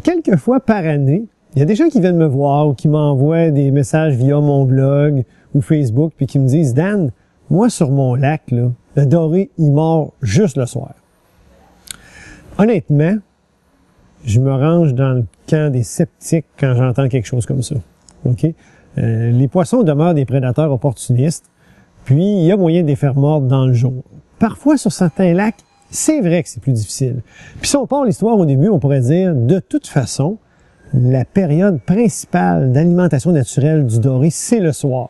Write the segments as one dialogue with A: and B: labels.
A: quelques fois par année, il y a des gens qui viennent me voir ou qui m'envoient des messages via mon blog ou Facebook puis qui me disent « Dan, moi sur mon lac, là, le doré, il mord juste le soir. » Honnêtement, je me range dans le camp des sceptiques quand j'entends quelque chose comme ça. OK? Les poissons demeurent des prédateurs opportunistes, puis il y a moyen de les faire mordre dans le jour. Parfois, sur certains lacs, c'est vrai que c'est plus difficile. Puis si on part l'histoire au début, on pourrait dire, de toute façon, la période principale d'alimentation naturelle du doré, c'est le soir.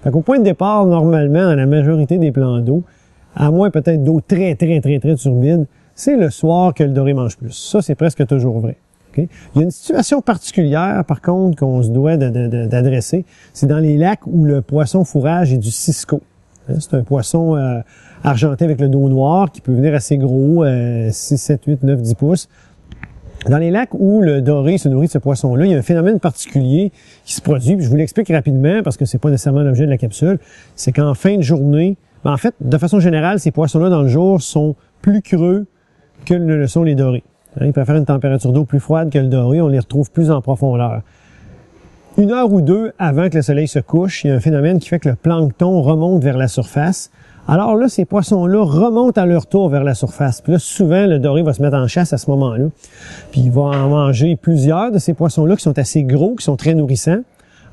A: Fait qu'au point de départ, normalement, dans la majorité des plans d'eau, à moins peut-être d'eau très turbide, c'est le soir que le doré mange plus. Ça, c'est presque toujours vrai. Okay? Il y a une situation particulière, par contre, qu'on se doit d'adresser. C'est dans les lacs où le poisson fourrage est du cisco. C'est un poisson argenté avec le dos noir qui peut venir assez gros, 6, 7, 8, 9, 10 pouces. Dans les lacs où le doré se nourrit de ce poisson-là, il y a un phénomène particulier qui se produit. Puis je vous l'explique rapidement parce que c'est pas nécessairement l'objet de la capsule. C'est qu'en fin de journée, en fait, de façon générale, ces poissons-là dans le jour sont plus creux que ne le sont les dorés. Ils préfèrent une température d'eau plus froide que le doré. On les retrouve plus en profondeur. 1 heure ou 2 avant que le soleil se couche, il y a un phénomène qui fait que le plancton remonte vers la surface. Alors là, ces poissons-là remontent à leur tour vers la surface. Puis là, souvent, le doré va se mettre en chasse à ce moment-là. Puis il va en manger plusieurs de ces poissons-là qui sont assez gros, qui sont très nourrissants.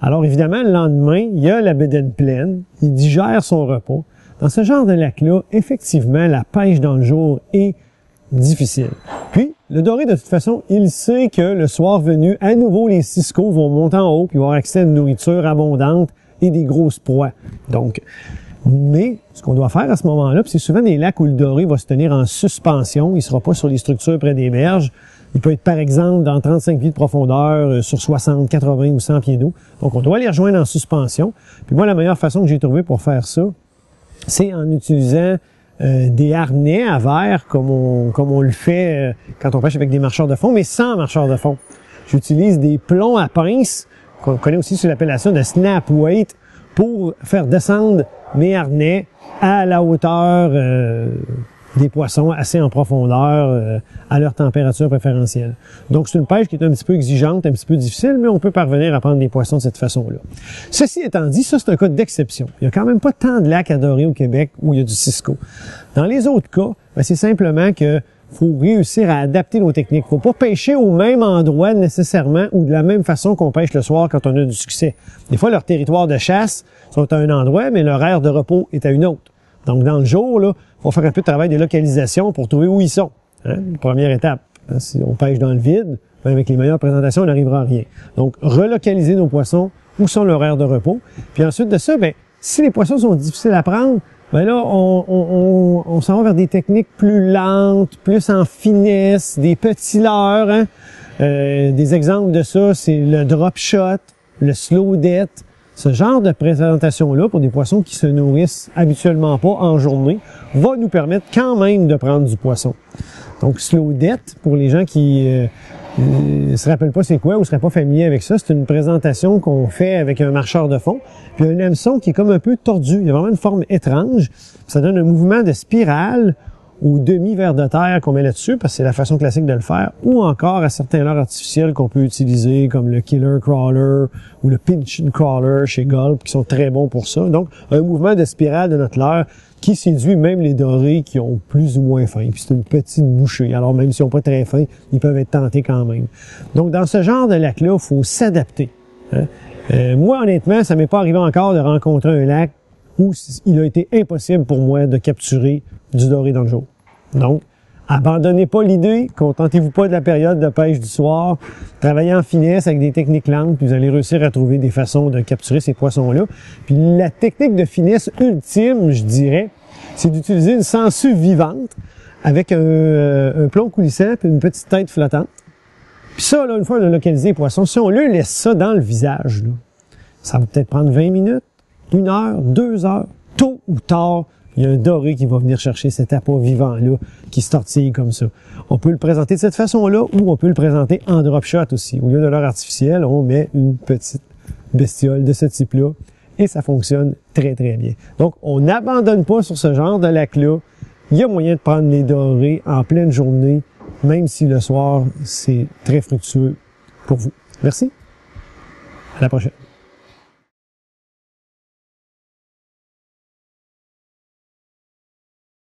A: Alors évidemment, le lendemain, il y a la bédaine pleine. Il digère son repas. Dans ce genre de lac-là, effectivement, la pêche dans le jour est difficile. Puis, le doré, de toute façon, il sait que le soir venu, à nouveau, les ciscos vont monter en haut puis vont avoir accès à une nourriture abondante et des grosses proies. Donc, mais, ce qu'on doit faire à ce moment-là, c'est souvent des lacs où le doré va se tenir en suspension. Il ne sera pas sur les structures près des berges. Il peut être, par exemple, dans 35 pieds de profondeur, sur 60, 80 ou 100 pieds d'eau. Donc, on doit les rejoindre en suspension. Puis moi, la meilleure façon que j'ai trouvée pour faire ça, c'est en utilisant des harnais à verre, comme on le fait quand on pêche avec des marcheurs de fond, mais sans marcheurs de fond. J'utilise des plombs à pince, qu'on connaît aussi sous l'appellation de snap weight, pour faire descendre mes harnais à la hauteur des poissons, assez en profondeur, à leur température préférentielle. Donc, c'est une pêche qui est un petit peu exigeante, un petit peu difficile, mais on peut parvenir à prendre des poissons de cette façon-là. Ceci étant dit, ça, c'est un cas d'exception. Il y a quand même pas tant de lacs à dorer au Québec où il y a du cisco. Dans les autres cas, c'est simplement que faut réussir à adapter nos techniques. Faut pas pêcher au même endroit nécessairement ou de la même façon qu'on pêche le soir quand on a du succès. Des fois, leur territoire de chasse sont à un endroit, mais leur aire de repos est à une autre. Donc, dans le jour, là, faut faire un peu de travail de localisation pour trouver où ils sont. Première étape. Si on pêche dans le vide, avec les meilleures présentations, on n'arrivera à rien. Donc, relocaliser nos poissons, où sont leurs aires de repos. Puis ensuite de ça, si les poissons sont difficiles à prendre, là, on s'en va vers des techniques plus lentes, plus en finesse, des petits leurres. Des exemples de ça, c'est le drop shot, le slow debt. Ce genre de présentation-là, pour des poissons qui se nourrissent habituellement pas en journée, va nous permettre quand même de prendre du poisson. Donc, slow debt, pour les gens qui se rappellent pas c'est quoi ou seraient pas familiers avec ça, c'est une présentation qu'on fait avec un marcheur de fond, puis un hameçon qui est comme un peu tordu. Il y a vraiment une forme étrange. Ça donne un mouvement de spirale au demi-ver de terre qu'on met là-dessus, parce que c'est la façon classique de le faire, ou encore à certains leurres artificiels qu'on peut utiliser, comme le Killer Crawler ou le Pinch and Crawler chez Gulp, qui sont très bons pour ça. Donc, un mouvement de spirale de notre leurre qui séduit même les dorés qui ont plus ou moins faim. Puis c'est une petite bouchée. Alors, même s'ils n'ont pas très faim, ils peuvent être tentés quand même. Donc, dans ce genre de lac-là, il faut s'adapter. Moi, honnêtement, ça m'est pas arrivé encore de rencontrer un lac où il a été impossible pour moi de capturer du doré dans le jour. Donc, abandonnez pas l'idée, contentez-vous pas de la période de pêche du soir, travaillez en finesse avec des techniques lentes, puis vous allez réussir à trouver des façons de capturer ces poissons-là. Puis la technique de finesse ultime, je dirais, c'est d'utiliser une sangsue vivante avec un plomb coulissant puis une petite tête flottante. Puis ça, là, une fois on a localisé les poissons, si on leur laisse ça dans le visage, là, ça va peut-être prendre 20 minutes, 1 heure, 2 heures, tôt ou tard, il y a un doré qui va venir chercher cet appât vivant-là qui se tortille comme ça. On peut le présenter de cette façon-là ou on peut le présenter en drop shot aussi. Au lieu de leurre artificiel, on met une petite bestiole de ce type-là et ça fonctionne très, très bien. Donc, on n'abandonne pas sur ce genre de lac-là. Il y a moyen de prendre les dorés en pleine journée même si le soir, c'est très fructueux pour vous. Merci. À la prochaine.